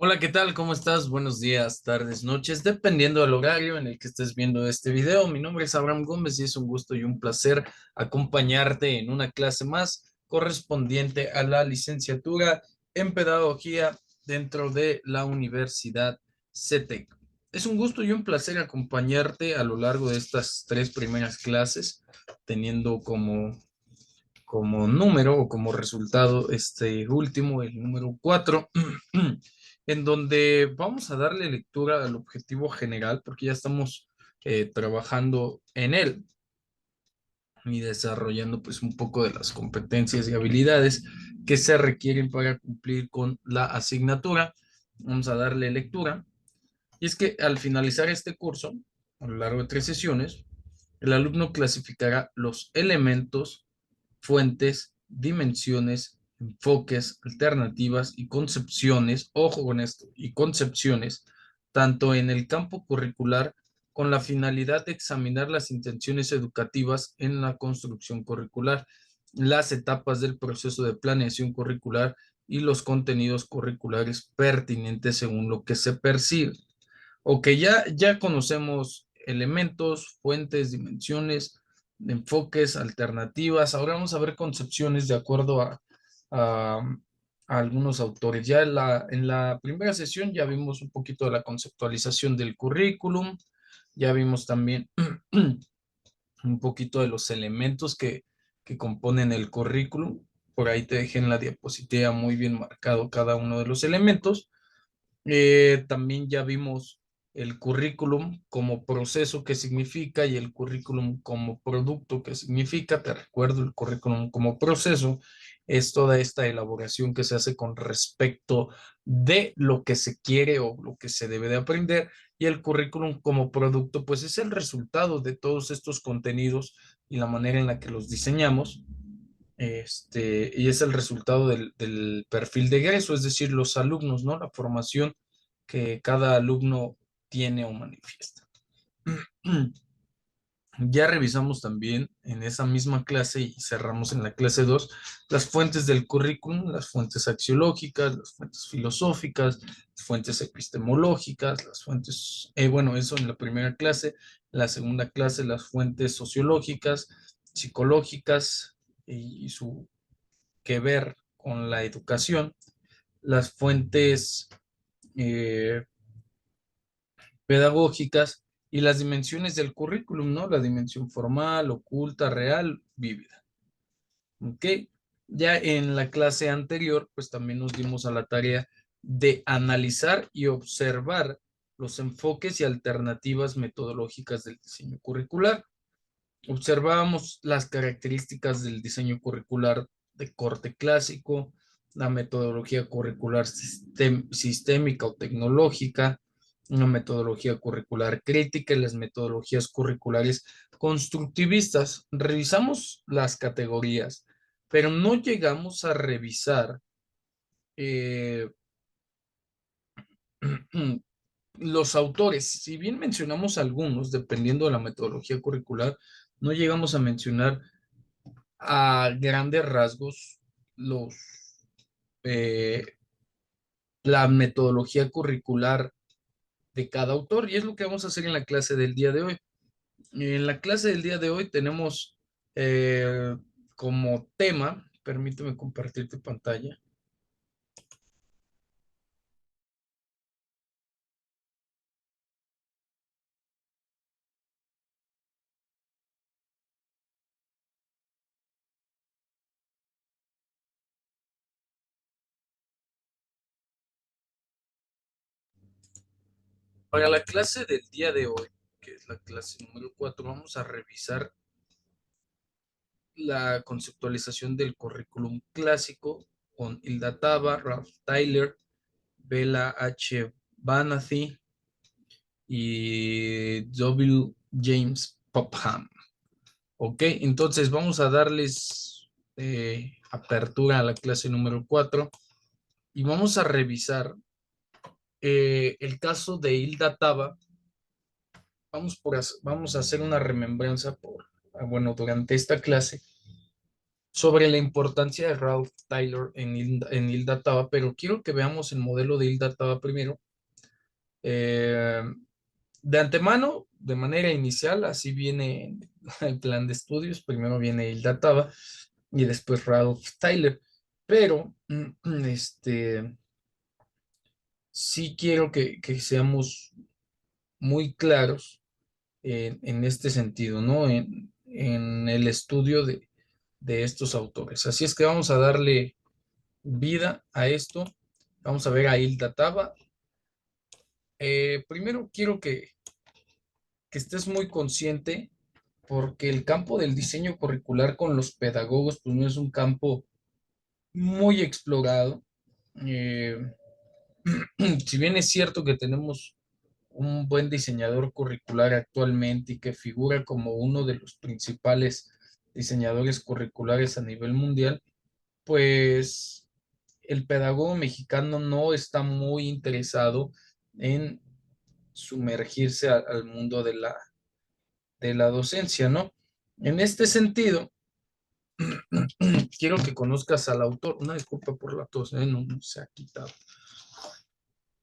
Hola, ¿qué tal? ¿Cómo estás? Buenos días, tardes, noches, dependiendo del horario en el que estés viendo este video. Mi nombre es Abraham Gómez y es un gusto y un placer acompañarte en una clase más correspondiente a la licenciatura en Pedagogía dentro de la Universidad CETEC. Es un gusto y un placer acompañarte a lo largo de estas tres primeras clases, teniendo como número o como resultado este último, el número 4, en donde vamos a darle lectura al objetivo general, porque ya estamos trabajando en él y desarrollando pues un poco de las competencias y habilidades que se requieren para cumplir con la asignatura. Vamos a darle lectura. Y es que al finalizar este curso, a lo largo de tres sesiones, el alumno clasificará los elementos, fuentes, dimensiones, enfoques, alternativas y concepciones, ojo con esto, y concepciones, tanto en el campo curricular con la finalidad de examinar las intenciones educativas en la construcción curricular, las etapas del proceso de planeación curricular y los contenidos curriculares pertinentes según lo que se percibe. Ok, ya conocemos elementos, fuentes, dimensiones, enfoques, alternativas. Ahora vamos a ver concepciones de acuerdo a- a algunos autores. Ya en la primera sesión ya vimos un poquito de la conceptualización del currículum, ya vimos también un poquito de los elementos que componen el currículum. Por ahí te dejé en la diapositiva muy bien marcado cada uno de los elementos. También ya vimos el currículum como proceso que significa y el currículum como producto que significa. Te recuerdo, el currículum como proceso es toda esta elaboración que se hace con respecto de lo que se quiere o lo que se debe de aprender. Y el currículum como producto, pues es el resultado de todos estos contenidos y la manera en la que los diseñamos. Y es el resultado del perfil de egreso, es decir, los alumnos, ¿no? La formación que cada alumno tiene o manifiesta. Ya revisamos también en esa misma clase y cerramos en la clase 2 las fuentes del currículum, las fuentes axiológicas, las fuentes filosóficas, las fuentes epistemológicas, las fuentes, bueno, eso en la primera clase. La segunda clase, las fuentes sociológicas, psicológicas y su que ver con la educación, las fuentes eh, pedagógicas y las dimensiones del currículum, ¿no? La dimensión formal, oculta, real, vívida. ¿Ok? Ya en la clase anterior, pues también nos dimos a la tarea de analizar y observar los enfoques y alternativas metodológicas del diseño curricular. Observábamos las características del diseño curricular de corte clásico, la metodología curricular sistémica o tecnológica, una metodología curricular crítica y las metodologías curriculares constructivistas. Revisamos las categorías, pero no llegamos a revisar eh, los autores. Si bien mencionamos algunos, dependiendo de la metodología curricular, no llegamos a mencionar a grandes rasgos los, eh, la metodología curricular de cada autor y es lo que vamos a hacer en la clase del día de hoy. En la clase del día de hoy tenemos como tema, permíteme compartir tu pantalla. Para la clase del día de hoy, que es la clase número 4, vamos a revisar la conceptualización del currículum clásico con Hilda Taba, Ralph Tyler, Bella H. Banathy y W. James Popham. Ok, entonces vamos a darles apertura a la clase número 4 y vamos a revisar el caso de Hilda Taba. Vamos a hacer una remembranza bueno, durante esta clase sobre la importancia de Ralph Tyler en Hilda Taba, pero quiero que veamos el modelo de Hilda Taba primero. Eh, de antemano, de manera inicial, así viene el plan de estudios. Primero viene Hilda Taba y después Ralph Tyler. Pero, sí quiero que seamos muy claros en este sentido, ¿no? En el estudio de estos autores. Así es que vamos a darle vida a esto. Vamos a ver a Hilda Taba. Primero quiero que estés muy consciente porque el campo del diseño curricular con los pedagogos, pues no es un campo muy explorado. Eh, si bien es cierto que tenemos un buen diseñador curricular actualmente y que figura como uno de los principales diseñadores curriculares a nivel mundial, pues el pedagogo mexicano no está muy interesado en sumergirse al mundo de la docencia, ¿no? En este sentido, quiero que conozcas al autor. Una disculpa por la tos, no se ha quitado.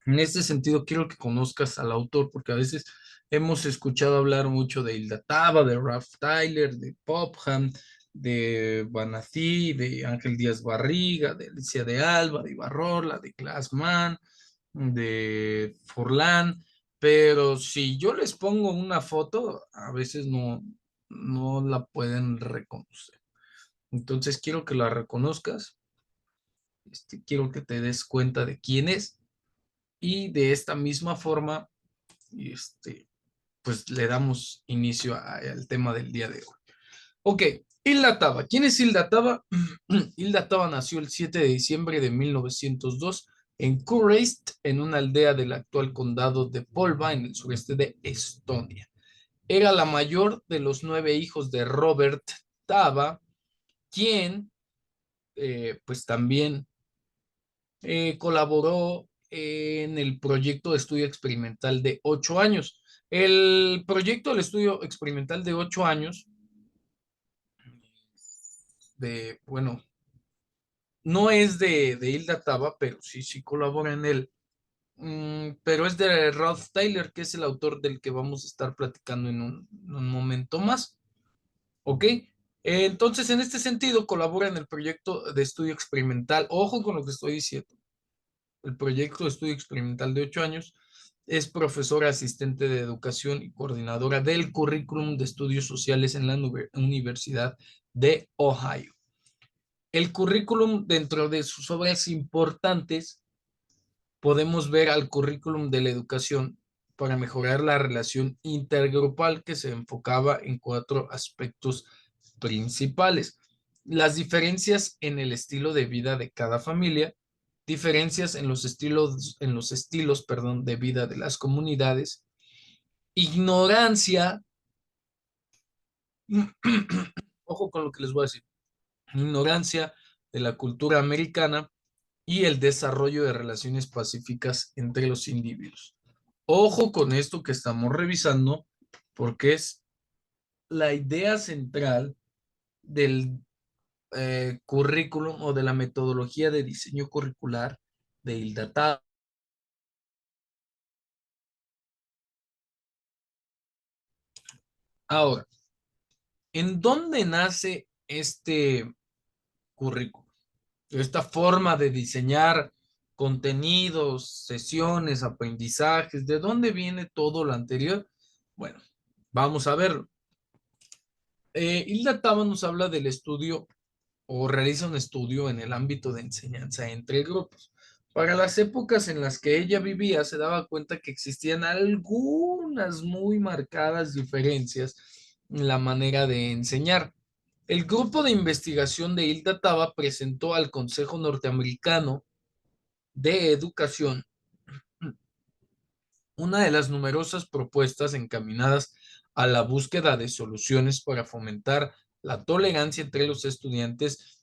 En este sentido, quiero que conozcas al autor, porque a veces hemos escuchado hablar mucho de Hilda Taba, de Ralph Tyler, de Popham, de Banatí, de Ángel Díaz Barriga, de Alicia de Alba, de Ibarrola, de Glassman, de Forlán, pero si yo les pongo una foto, a veces no la pueden reconocer. Entonces quiero que la reconozcas, quiero que te des cuenta de quién es y de esta misma forma, este, pues le damos inicio al tema del día de hoy. Ok, Hilda Taba. ¿Quién es Hilda Taba? Hilda Taba nació el 7 de diciembre de 1902 en Kureist, en una aldea del actual condado de Polva, en el sureste de Estonia. Era la mayor de los 9 hijos de Robert Taba, quien pues también colaboró en el proyecto de estudio experimental de 8 años. El proyecto del estudio experimental de 8 años, bueno, no es de Hilda Taba, pero sí colabora en él. Pero es de Ralph Tyler, que es el autor del que vamos a estar platicando en un momento más. ¿Ok? Entonces, en este sentido, colabora en el proyecto de estudio experimental. Ojo con lo que estoy diciendo. El proyecto de estudio experimental de 8 años. Es profesora asistente de educación y coordinadora del currículum de estudios sociales en la Universidad de Ohio. El currículum, dentro de sus obras importantes, podemos ver al currículum de la educación para mejorar la relación intergrupal, que se enfocaba en 4 aspectos principales: las diferencias en el estilo de vida de cada familia, diferencias en los estilos, perdón, de vida de las comunidades, ignorancia, ojo con lo que les voy a decir, ignorancia de la cultura americana y el desarrollo de relaciones pacíficas entre los individuos. Ojo con esto que estamos revisando, porque es la idea central del currículum o de la metodología de diseño curricular de Hilda Taba. Ahora, ¿en dónde nace este currículum? Esta forma de diseñar contenidos, sesiones, aprendizajes, ¿de dónde viene todo lo anterior? Bueno, vamos a verlo. Hilda Taba nos habla del estudio o realiza un estudio en el ámbito de enseñanza entre grupos. Para las épocas en las que ella vivía, se daba cuenta que existían algunas muy marcadas diferencias en la manera de enseñar. El grupo de investigación de Hilda Taba presentó al Consejo Norteamericano de Educación una de las numerosas propuestas encaminadas a la búsqueda de soluciones para fomentar la tolerancia entre los estudiantes,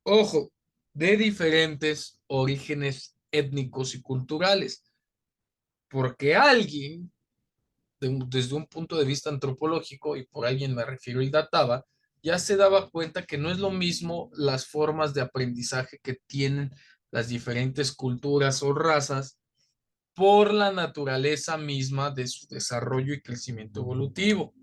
ojo, de diferentes orígenes étnicos y culturales, porque alguien, desde un punto de vista antropológico, y por alguien me refiero a Hilda Taba, ya se daba cuenta que no es lo mismo las formas de aprendizaje que tienen las diferentes culturas o razas por la naturaleza misma de su desarrollo y crecimiento evolutivo.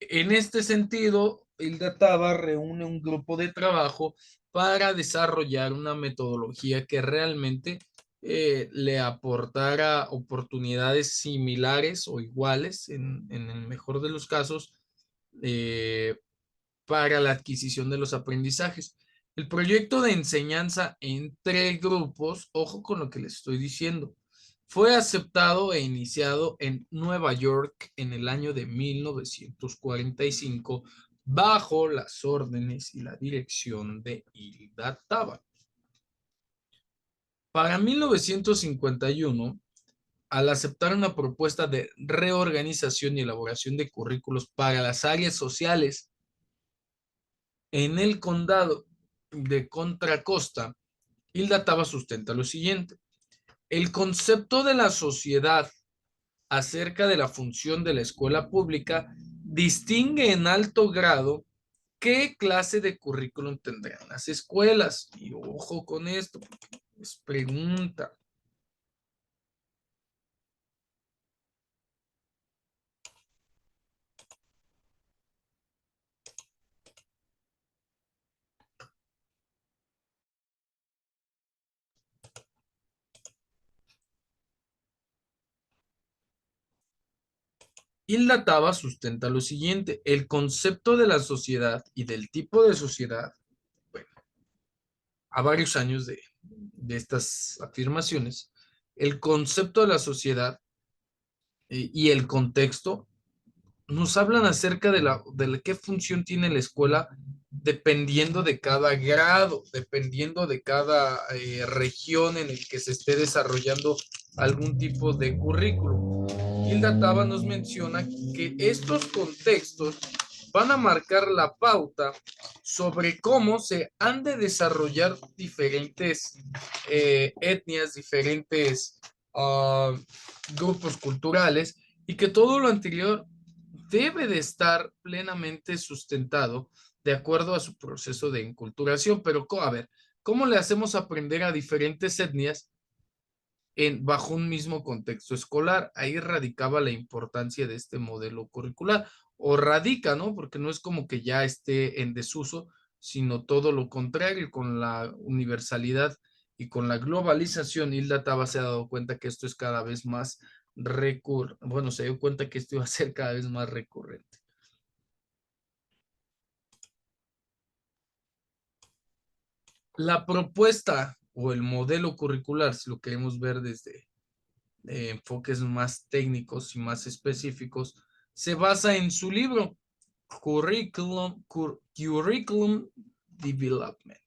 En este sentido, Hilda Taba reúne un grupo de trabajo para desarrollar una metodología que realmente le aportara oportunidades similares o iguales, en el mejor de los casos, eh, para la adquisición de los aprendizajes. El proyecto de enseñanza entre grupos, ojo con lo que les estoy diciendo, fue aceptado e iniciado en Nueva York en el año de 1945 bajo las órdenes y la dirección de Hilda Taba. Para 1951, al aceptar una propuesta de reorganización y elaboración de currículos para las áreas sociales en el condado de Contra Costa, Hilda Taba sustenta lo siguiente. El concepto de la sociedad acerca de la función de la escuela pública distingue en alto grado qué clase de currículum tendrán las escuelas. Y ojo con esto, porque es pregunta. Hilda Taba sustenta lo siguiente, el concepto de la sociedad y del tipo de sociedad, bueno, a varios años de estas afirmaciones, el concepto de la sociedad y el contexto nos hablan acerca de qué función tiene la escuela dependiendo de cada grado, dependiendo de cada región en el que se esté desarrollando algún tipo de currículum. Hilda Taba nos menciona que estos contextos van a marcar la pauta sobre cómo se han de desarrollar diferentes etnias, diferentes grupos culturales y que todo lo anterior debe de estar plenamente sustentado de acuerdo a su proceso de enculturación. Pero, a ver, ¿cómo le hacemos aprender a diferentes etnias bajo un mismo contexto escolar? Ahí radicaba la importancia de este modelo curricular, o radica, ¿no? Porque no es como que ya esté en desuso, sino todo lo contrario, con la universalidad y con la globalización. Hilda Taba se ha dado cuenta que esto es cada vez más bueno, se dio cuenta que esto iba a ser cada vez más recurrente. La propuesta o el modelo curricular, si lo queremos ver desde enfoques más técnicos y más específicos, se basa en su libro Curriculum Development,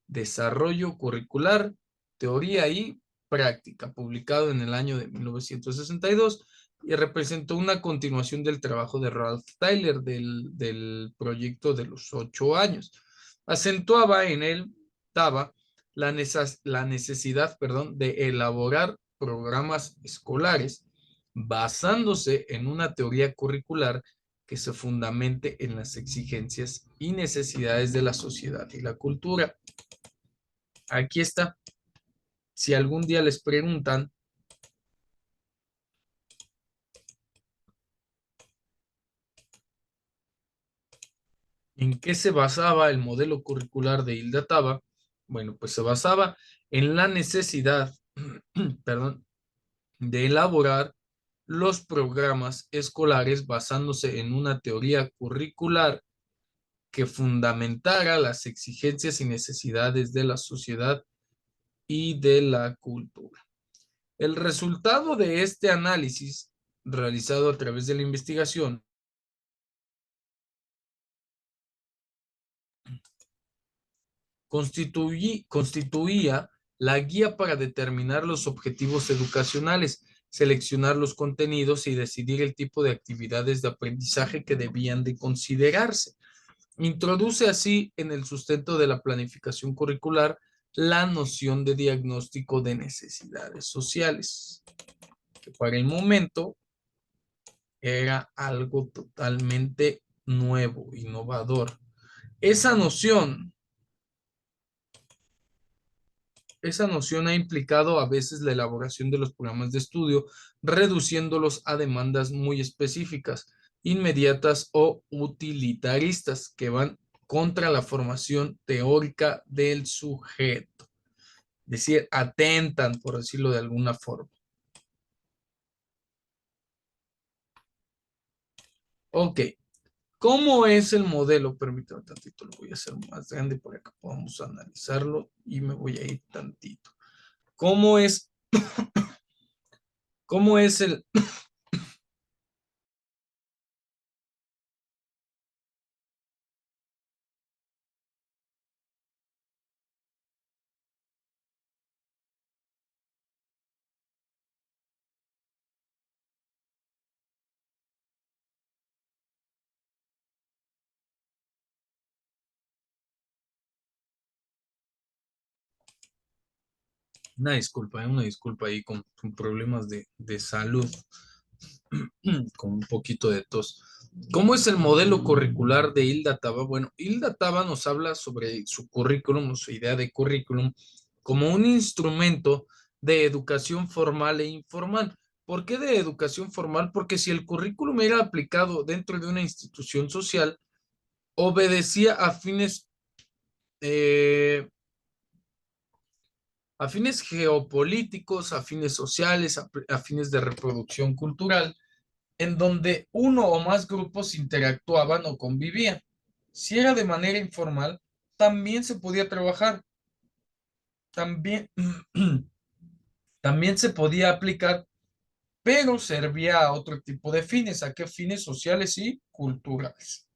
Desarrollo Curricular, Teoría y Práctica, publicado en el año de 1962 y representó una continuación del trabajo de Ralph Tyler del proyecto de los 8 años. Acentuaba en él, Taba, la necesidad, perdón, de elaborar programas escolares basándose en una teoría curricular que se fundamente en las exigencias y necesidades de la sociedad y la cultura. Aquí está. Si algún día les preguntan en qué se basaba el modelo curricular de Hilda Taba, bueno, pues se basaba en la necesidad, perdón, de elaborar los programas escolares basándose en una teoría curricular que fundamentara las exigencias y necesidades de la sociedad y de la cultura. El resultado de este análisis realizado a través de la investigación constituía la guía para determinar los objetivos educacionales, seleccionar los contenidos y decidir el tipo de actividades de aprendizaje que debían de considerarse. Introduce así en el sustento de la planificación curricular la noción de diagnóstico de necesidades sociales, que para el momento era algo totalmente nuevo, innovador. Esa noción, esa noción ha implicado a veces la elaboración de los programas de estudio, reduciéndolos a demandas muy específicas, inmediatas o utilitaristas, que van contra la formación teórica del sujeto. Es decir, atentan, por decirlo de alguna forma. Ok, ¿cómo es el modelo? Permítame tantito, lo voy a hacer más grande para que podamos analizarlo y me voy a ir tantito. ¿Cómo es, cómo es el... una disculpa ahí con problemas de salud, con un poquito de tos. ¿Cómo es el modelo curricular de Hilda Taba? Bueno, Hilda Taba nos habla sobre su currículum, su idea de currículum, como un instrumento de educación formal e informal. ¿Por qué de educación formal? Porque si el currículum era aplicado dentro de una institución social, obedecía eh, a fines geopolíticos, a fines sociales, a fines de reproducción cultural, en donde uno o más grupos interactuaban o convivían. Si era de manera informal, también se podía trabajar, también, también se podía aplicar, pero servía a otro tipo de fines. ¿A qué fines sociales y culturales?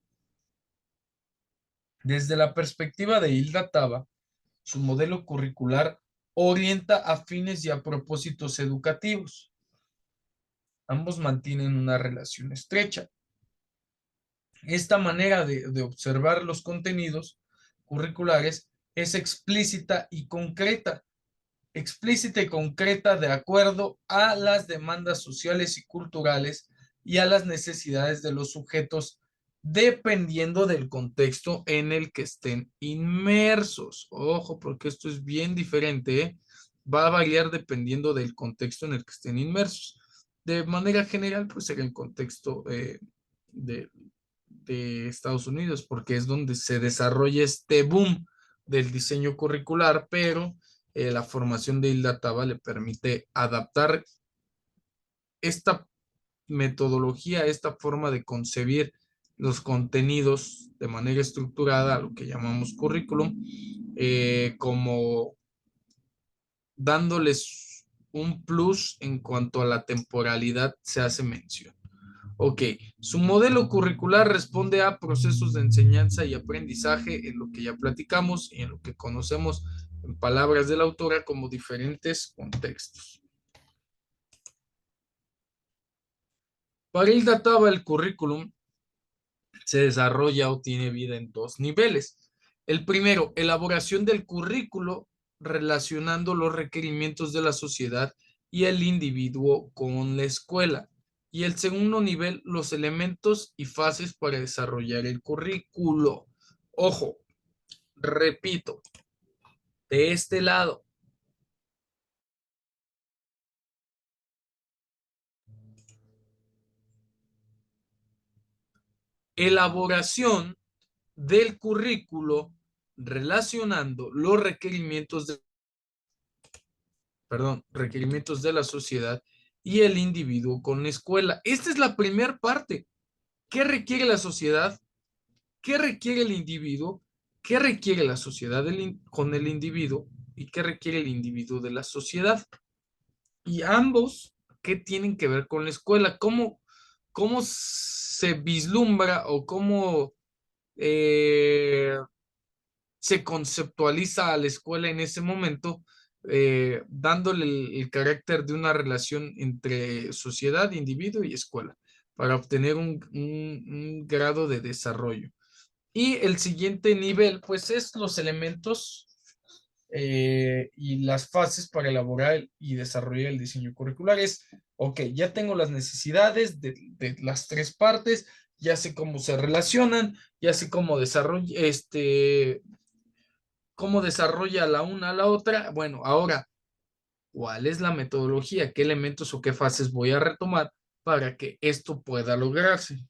Desde la perspectiva de Hilda Taba, su modelo curricular orienta a fines y a propósitos educativos. Ambos mantienen una relación estrecha. Esta manera de observar los contenidos curriculares es explícita y concreta de acuerdo a las demandas sociales y culturales y a las necesidades de los sujetos, dependiendo del contexto en el que estén inmersos. Ojo, porque esto es bien diferente, ¿eh? Va a variar dependiendo del contexto en el que estén inmersos. De manera general, pues en el contexto de, de Estados Unidos, porque es donde se desarrolla este boom del diseño curricular, pero la formación de Hilda Taba le permite adaptar esta metodología, esta forma de concebir los contenidos de manera estructurada a lo que llamamos currículum, como dándoles un plus en cuanto a la temporalidad se hace mención. Ok, su modelo curricular responde a procesos de enseñanza y aprendizaje en lo que ya platicamos y en lo que conocemos en palabras de la autora como diferentes contextos. Para Hilda Taba, el currículum se desarrolla o tiene vida en dos niveles. El primero, elaboración del currículo relacionando los requerimientos de la sociedad y el individuo con la escuela. Y el segundo nivel, los elementos y fases para desarrollar el currículo. Ojo, repito, de este lado, elaboración del currículo relacionando los requerimientos de la sociedad y el individuo con la escuela. Esta es la primera parte. ¿Qué requiere la sociedad? ¿Qué requiere el individuo? ¿Qué requiere la sociedad con el individuo? ¿Y qué requiere el individuo de la sociedad? Y ambos, ¿qué tienen que ver con la escuela? ¿Cómo se vislumbra o cómo se conceptualiza a la escuela en ese momento, dándole el carácter de una relación entre sociedad, individuo y escuela, para obtener un grado de desarrollo? Y el siguiente nivel, pues, es los elementos y las fases para elaborar y desarrollar el diseño curricular. Es Ok, ya tengo las necesidades de las tres partes, ya sé cómo se relacionan, ya sé cómo desarrolla la una a la otra. Bueno, ahora, ¿cuál es la metodología? ¿Qué elementos o qué fases voy a retomar para que esto pueda lograrse?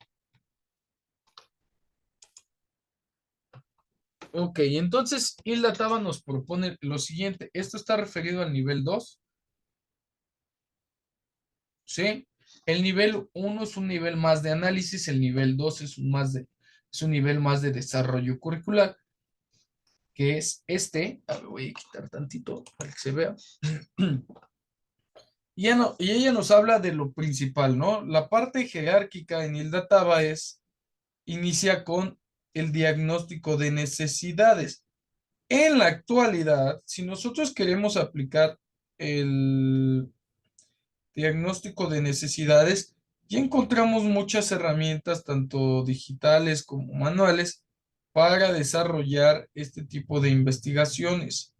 Ok, entonces Hilda Taba nos propone lo siguiente. Esto está referido al nivel 2, ¿sí? El nivel uno es un nivel más de análisis, el nivel 2 es un nivel más de desarrollo curricular, que es este. A ver, voy a quitar tantito para que se vea. Y ella nos habla de lo principal, ¿no? La parte jerárquica en Hilda Taba inicia con el diagnóstico de necesidades. En la actualidad, si nosotros queremos aplicar el diagnóstico de necesidades, ya encontramos muchas herramientas, tanto digitales como manuales, para desarrollar este tipo de investigaciones.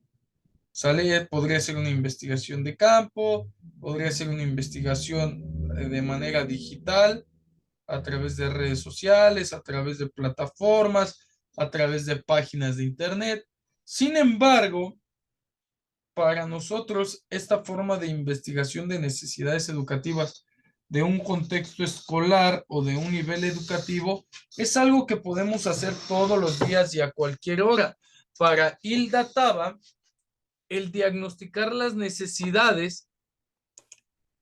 ¿Sale? Podría ser una investigación de campo, podría ser una investigación de manera digital, a través de redes sociales, a través de plataformas, a través de páginas de internet. Sin embargo, para nosotros, esta forma de investigación de necesidades educativas de un contexto escolar o de un nivel educativo es algo que podemos hacer todos los días y a cualquier hora. Para Hilda Taba, el diagnosticar las necesidades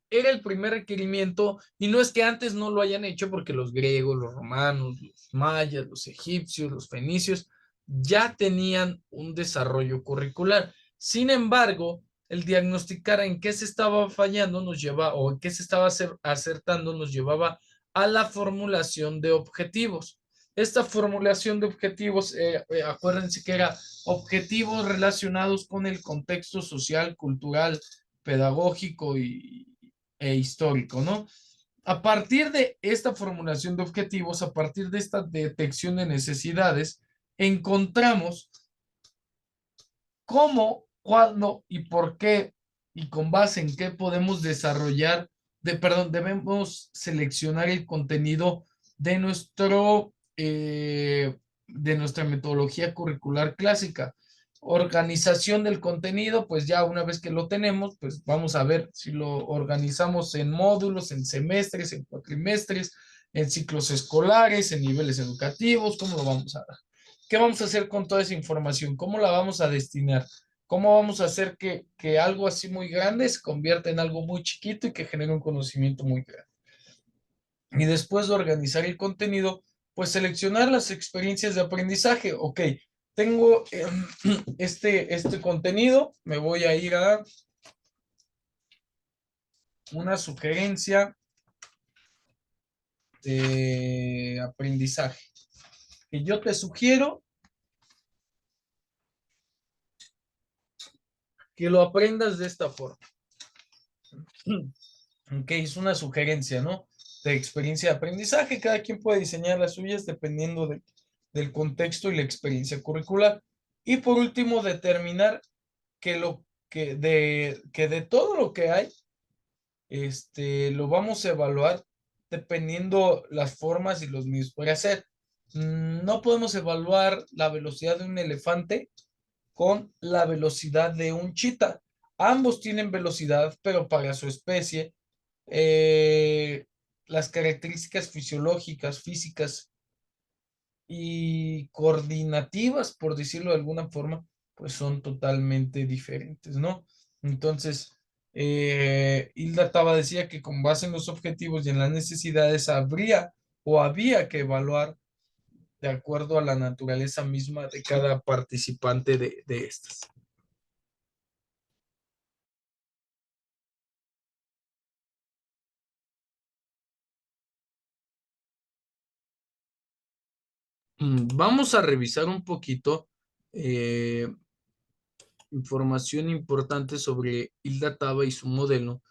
era el primer requerimiento, y no es que antes no lo hayan hecho, porque los griegos, los romanos, los mayas, los egipcios, los fenicios ya tenían un desarrollo curricular. Sin embargo, el diagnosticar en qué se estaba fallando nos lleva, o en qué se estaba acertando, nos llevaba a la formulación de objetivos. Esta formulación de objetivos, acuérdense que era objetivos relacionados con el contexto social, cultural, pedagógico e histórico, ¿no? A partir de esta formulación de objetivos, a partir de esta detección de necesidades, encontramos cómo, cuándo y por qué y con base en qué podemos debemos seleccionar el contenido de de nuestra metodología curricular clásica. Organización del contenido, pues ya una vez que lo tenemos, pues vamos a ver si lo organizamos en módulos, en semestres, en cuatrimestres, en ciclos escolares, en niveles educativos, cómo lo vamos a dar. ¿Qué vamos a hacer con toda esa información? ¿Cómo la vamos a destinar? ¿Cómo vamos a hacer que algo así muy grande se convierta en algo muy chiquito y que genere un conocimiento muy grande? Y después de organizar el contenido, pues seleccionar las experiencias de aprendizaje. Ok, tengo este contenido, me voy a ir a una sugerencia de aprendizaje. Que yo te sugiero que lo aprendas de esta forma. Ok, es una sugerencia, ¿no? De experiencia de aprendizaje. Cada quien puede diseñar las suyas dependiendo del contexto y la experiencia curricular. Y por último, determinar que de todo lo que hay, lo vamos a evaluar dependiendo las formas y los medios para hacer. No podemos evaluar la velocidad de un elefante con la velocidad de un chita. Ambos tienen velocidad, pero para su especie, eh, las características fisiológicas, físicas y coordinativas, por decirlo de alguna forma, pues son totalmente diferentes, ¿no? Entonces, Hilda Taba decía que con base en los objetivos y en las necesidades habría o había que evaluar de acuerdo a la naturaleza misma de cada participante de estas. Vamos a revisar un poquito eh, información importante sobre Hilda Taba y su modelo.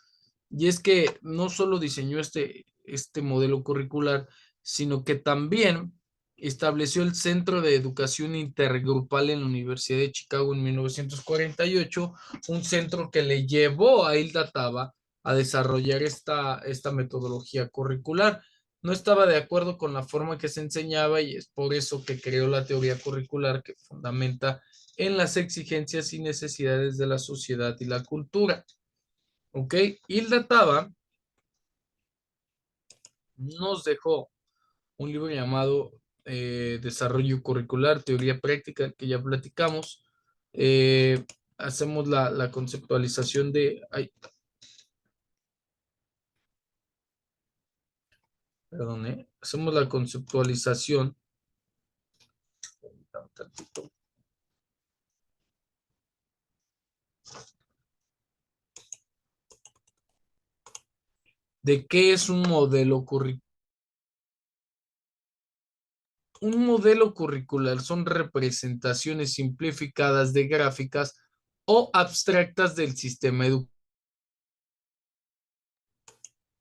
Y es que no solo diseñó este modelo curricular, sino que también estableció el Centro de Educación Intergrupal en la Universidad de Chicago en 1948, un centro que le llevó a Hilda Taba a desarrollar esta metodología curricular. No estaba de acuerdo con la forma que se enseñaba y es por eso que creó la teoría curricular que fundamenta en las exigencias y necesidades de la sociedad y la cultura. ¿Ok? Hilda Taba nos dejó un libro llamado Desarrollo Curricular, Teoría Práctica, que ya platicamos. Eh, hacemos la conceptualización de... Ay, perdón, hacemos la conceptualización de qué es un modelo curricular. Un modelo curricular son representaciones simplificadas de gráficas o abstractas del sistema educativo.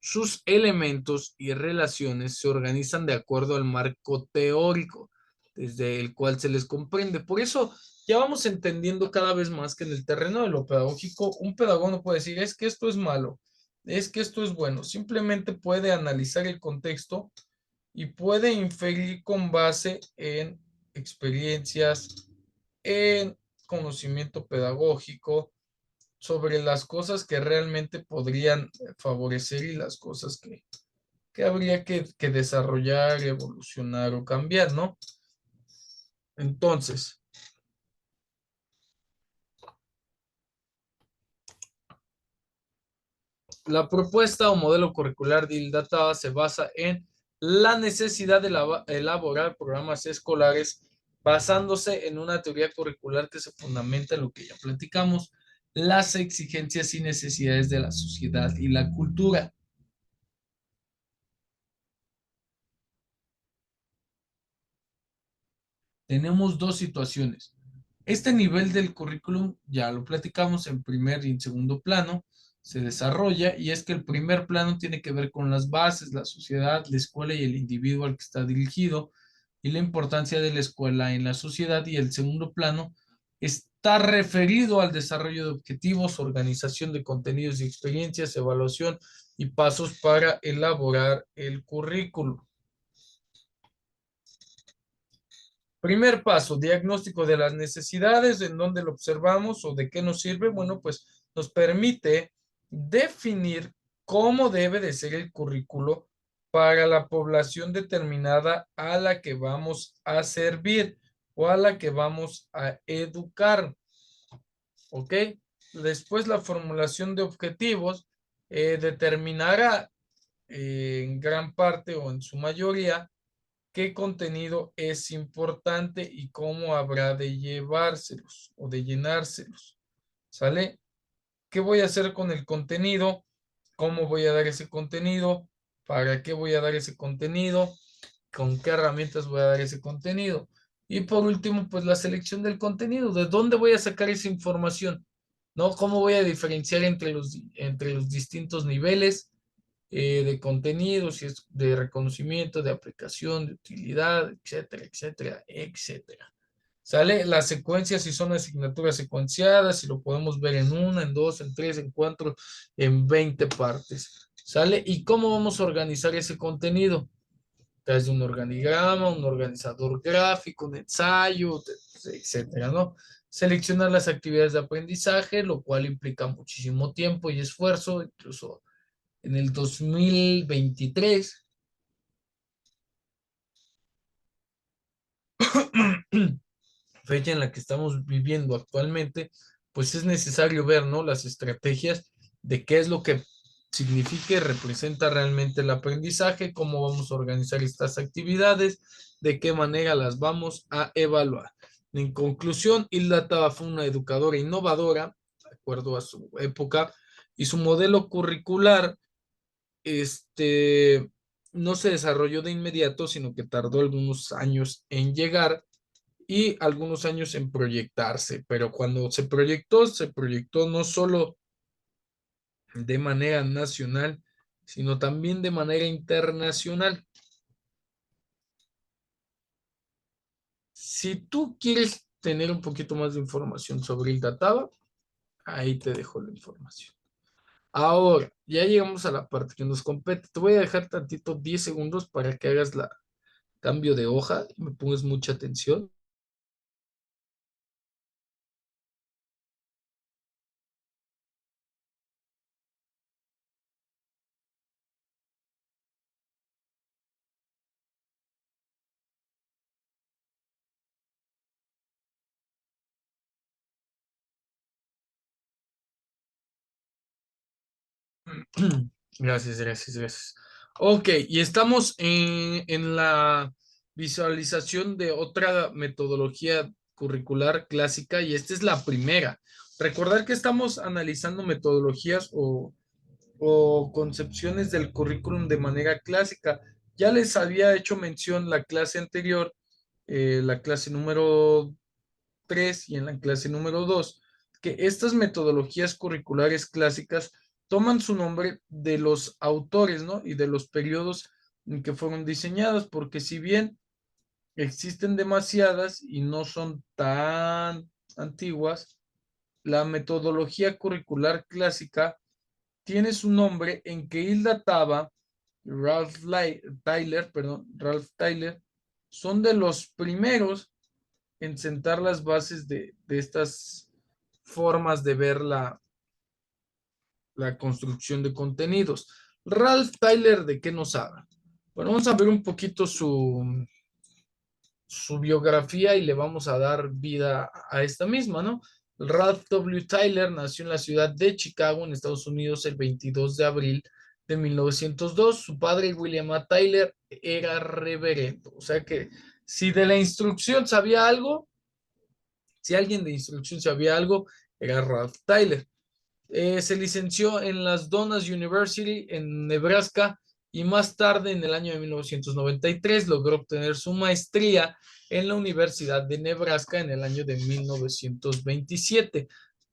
Sus elementos y relaciones se organizan de acuerdo al marco teórico desde el cual se les comprende. Por eso ya vamos entendiendo cada vez más que en el terreno de lo pedagógico, un pedagogo no puede decir es que esto es malo, es que esto es bueno. Simplemente puede analizar el contexto y puede inferir con base en experiencias, en conocimiento pedagógico, sobre las cosas que realmente podrían favorecer y las cosas que habría que desarrollar, evolucionar o cambiar, ¿no? Entonces, la propuesta o modelo curricular de ILDATA se basa en la necesidad de elaborar programas escolares basándose en una teoría curricular que se fundamenta en lo que ya platicamos, las exigencias y necesidades de la sociedad y la cultura. Tenemos dos situaciones. Este nivel del currículum ya lo platicamos en primer y en segundo plano, se desarrolla y es que el primer plano tiene que ver con las bases, la sociedad, la escuela y el individuo al que está dirigido y la importancia de la escuela en la sociedad, y el segundo plano está referido al desarrollo de objetivos, organización de contenidos y experiencias, evaluación y pasos para elaborar el currículum. Primer paso, diagnóstico de las necesidades, en dónde lo observamos o de qué nos sirve. Bueno, pues nos permite definir cómo debe de ser el currículo para la población determinada a la que vamos a servir o a la que vamos a educar. ¿Ok? Después la formulación de objetivos determinará en gran parte o en su mayoría qué contenido es importante y cómo habrá de llevárselos o de llenárselos. ¿Sale? ¿Qué voy a hacer con el contenido? ¿Cómo voy a dar ese contenido? ¿Para qué voy a dar ese contenido? ¿Con qué herramientas voy a dar ese contenido? Y por último, pues la selección del contenido. ¿De dónde voy a sacar esa información? ¿No? ¿Cómo voy a diferenciar entre los distintos niveles de contenido, si es de reconocimiento, de aplicación, de utilidad, etcétera, etcétera, etcétera? ¿Sale? Las secuencias, si son asignaturas secuenciadas, si lo podemos ver en una, en dos, en tres, en cuatro, en 20 partes. ¿Sale? ¿Y cómo vamos a organizar ese contenido? Través de un organigrama, un organizador gráfico, un ensayo, etcétera, ¿no? Seleccionar las actividades de aprendizaje, lo cual implica muchísimo tiempo y esfuerzo, incluso en el 2023, fecha en la que estamos viviendo actualmente, pues es necesario ver, ¿no? Las estrategias de qué es lo que significa y representa realmente el aprendizaje, cómo vamos a organizar estas actividades, de qué manera las vamos a evaluar. En conclusión, Hilda Taba fue una educadora innovadora, de acuerdo a su época, y su modelo curricular no se desarrolló de inmediato, sino que tardó algunos años en llegar y algunos años en proyectarse. Pero cuando se proyectó no solo de manera nacional, sino también de manera internacional. Si tú quieres tener un poquito más de información sobre el Databa, ahí te dejo la información. Ahora, ya llegamos a la parte que nos compete. Te voy a dejar tantito 10 segundos para que hagas la cambio de hoja y me pongas mucha atención. Gracias, gracias, gracias. Ok, y estamos en la visualización de otra metodología curricular clásica y esta es la primera. Recordar que estamos analizando metodologías o concepciones del currículum de manera clásica. Ya les había hecho mención la clase anterior, la clase número 3 y en la clase número 2 que estas metodologías curriculares clásicas toman su nombre de los autores, ¿no? Y de los periodos en que fueron diseñadas, porque si bien existen demasiadas y no son tan antiguas, la metodología curricular clásica tiene su nombre en que Hilda Taba, Ralph Tyler, son de los primeros en sentar las bases de estas formas de ver la construcción de contenidos. Ralph Tyler, ¿de qué nos habla? Bueno, vamos a ver un poquito su biografía y le vamos a dar vida a esta misma, ¿no? Ralph W. Tyler nació en la ciudad de Chicago, en Estados Unidos, el 22 de abril de 1902. Su padre, William A. Tyler, era reverendo. O sea que si de la instrucción sabía algo, si alguien de instrucción sabía algo, era Ralph Tyler. Se licenció en las Donas University en Nebraska y más tarde, en el año de 1993, logró obtener su maestría en la Universidad de Nebraska en el año de 1927.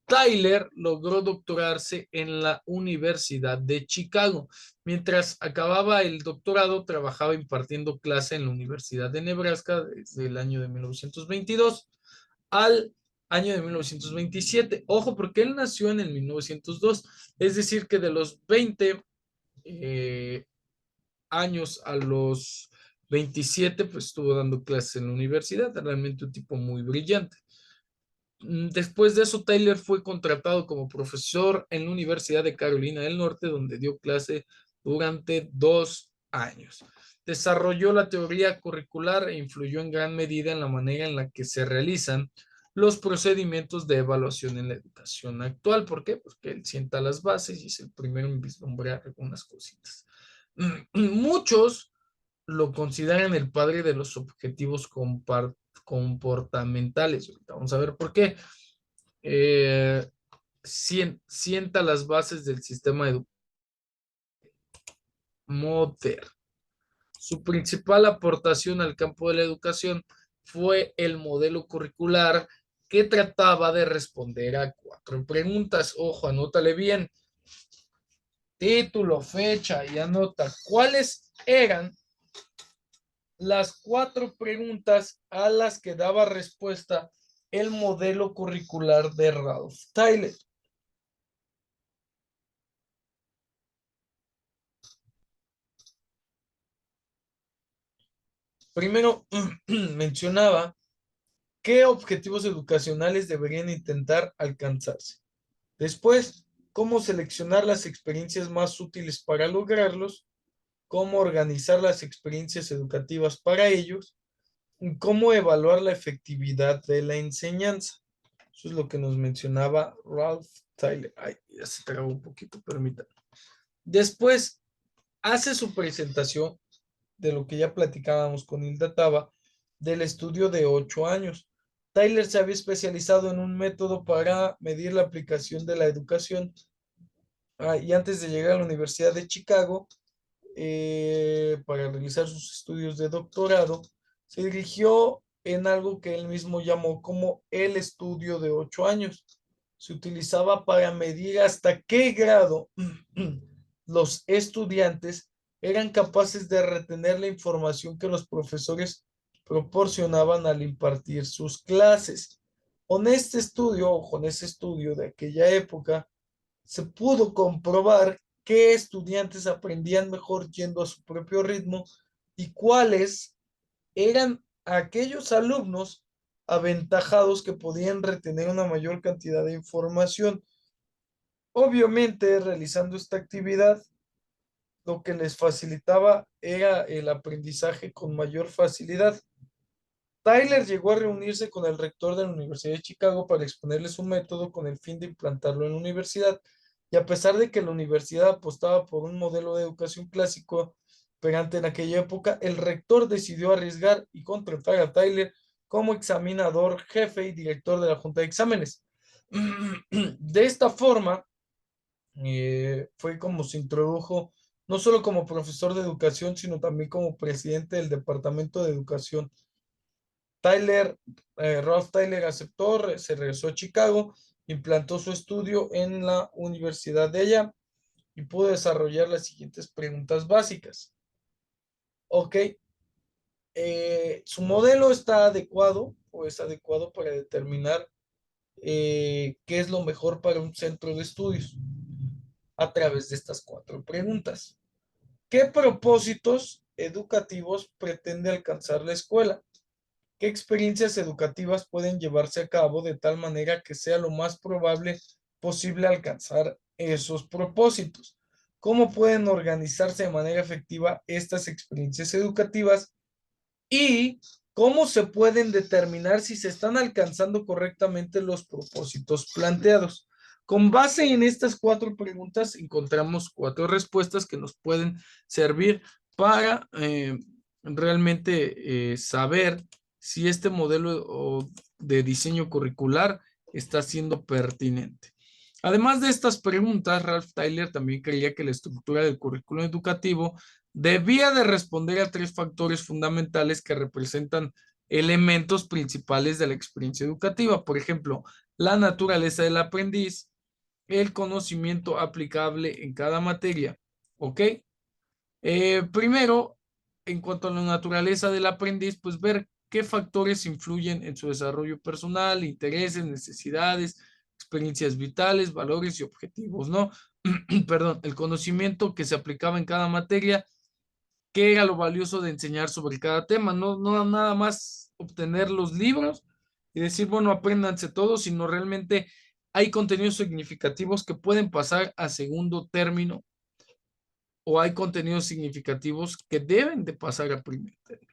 Tyler logró doctorarse en la Universidad de Chicago. Mientras acababa el doctorado, trabajaba impartiendo clase en la Universidad de Nebraska desde el año de 1922 al año de 1927. Ojo, porque él nació en el 1902, es decir, que de los 20 eh, años a los 27, pues estuvo dando clases en la universidad, realmente un tipo muy brillante. Después de eso, Taylor fue contratado como profesor en la Universidad de Carolina del Norte, donde dio clase durante 2 años. Desarrolló la teoría curricular e influyó en gran medida en la manera en la que se realizan los procedimientos de evaluación en la educación actual. ¿Por qué? Porque él sienta las bases y es el primero en vislumbrar algunas cositas. Muchos lo consideran el padre de los objetivos comportamentales. Ahorita vamos a ver por qué. Eh, sienta las bases del sistema educativo moderno. Su principal aportación al campo de la educación fue el modelo curricular que trataba de responder a 4 preguntas. Ojo, anótale bien. Título, fecha y anota cuáles eran las 4 preguntas a las que daba respuesta el modelo curricular de Ralph Tyler. Primero, mencionaba qué objetivos educacionales deberían intentar alcanzarse. Después, cómo seleccionar las experiencias más útiles para lograrlos, cómo organizar las experiencias educativas para ellos, y cómo evaluar la efectividad de la enseñanza. Eso es lo que nos mencionaba Ralph Tyler. Ay, ya se trabó un poquito, permítanme. Después, hace su presentación de lo que ya platicábamos con Hilda Taba, del estudio de 8 años. Tyler se había especializado en un método para medir la aplicación de la educación y antes de llegar a la Universidad de Chicago, para realizar sus estudios de doctorado, se dirigió en algo que él mismo llamó como el estudio de 8 años. Se utilizaba para medir hasta qué grado los estudiantes eran capaces de retener la información que los profesores proporcionaban al impartir sus clases. Con este estudio, o con ese estudio de aquella época, se pudo comprobar qué estudiantes aprendían mejor yendo a su propio ritmo y cuáles eran aquellos alumnos aventajados que podían retener una mayor cantidad de información. Obviamente, realizando esta actividad, lo que les facilitaba era el aprendizaje con mayor facilidad. Tyler llegó a reunirse con el rector de la Universidad de Chicago para exponerle su método con el fin de implantarlo en la universidad. Y a pesar de que la universidad apostaba por un modelo de educación clásico operante en aquella época, el rector decidió arriesgar y contratar a Tyler como examinador jefe y director de la Junta de Exámenes. De esta forma, fue como se introdujo no solo como profesor de educación, sino también como presidente del Departamento de Educación. Ralph Tyler aceptó, se regresó a Chicago, implantó su estudio en la universidad de allá y pudo desarrollar las siguientes preguntas básicas. Ok, su modelo está adecuado o es adecuado para determinar qué es lo mejor para un centro de estudios a través de estas cuatro preguntas. ¿Qué propósitos educativos pretende alcanzar la escuela? ¿Qué experiencias educativas pueden llevarse a cabo de tal manera que sea lo más probable posible alcanzar esos propósitos? ¿Cómo pueden organizarse de manera efectiva estas experiencias educativas? ¿Y cómo se pueden determinar si se están alcanzando correctamente los propósitos planteados? Con base en estas cuatro preguntas, encontramos cuatro respuestas que nos pueden servir para realmente saber si este modelo de diseño curricular está siendo pertinente. Además de estas preguntas, Ralph Tyler también creía que la estructura del currículo educativo debía de responder a tres factores fundamentales que representan elementos principales de la experiencia educativa. Por ejemplo, la naturaleza del aprendiz, el conocimiento aplicable en cada materia. ¿Ok? Primero, en cuanto a la naturaleza del aprendiz, pues ver qué factores influyen en su desarrollo personal, intereses, necesidades, experiencias vitales, valores y objetivos, ¿no? Perdón, el conocimiento que se aplicaba en cada materia, qué era lo valioso de enseñar sobre cada tema, no nada más obtener los libros y decir, bueno, apréndanse todo, sino realmente hay contenidos significativos que pueden pasar a segundo término o hay contenidos significativos que deben de pasar a primer término.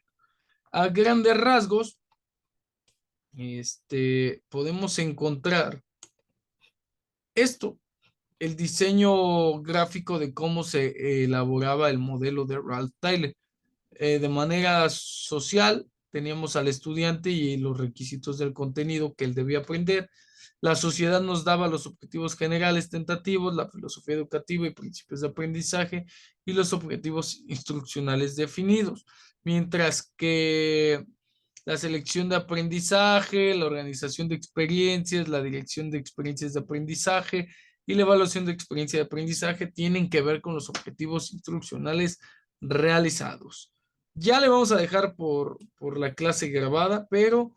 A grandes rasgos, podemos encontrar esto, el diseño gráfico de cómo se elaboraba el modelo de Ralph Tyler. De manera social, teníamos al estudiante y los requisitos del contenido que él debía aprender. La sociedad nos daba los objetivos generales tentativos, la filosofía educativa y principios de aprendizaje y los objetivos instruccionales definidos. Mientras que la selección de aprendizaje, la organización de experiencias, la dirección de experiencias de aprendizaje y la evaluación de experiencia de aprendizaje tienen que ver con los objetivos instruccionales realizados. Ya le vamos a dejar por la clase grabada, pero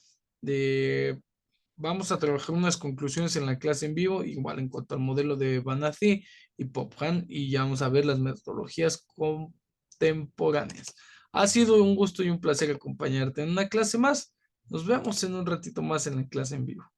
vamos a trabajar unas conclusiones en la clase en vivo, igual en cuanto al modelo de Banati y Pophan, y ya vamos a ver las metodologías contemporáneas. Ha sido un gusto y un placer acompañarte en una clase más. Nos vemos en un ratito más en la clase en vivo.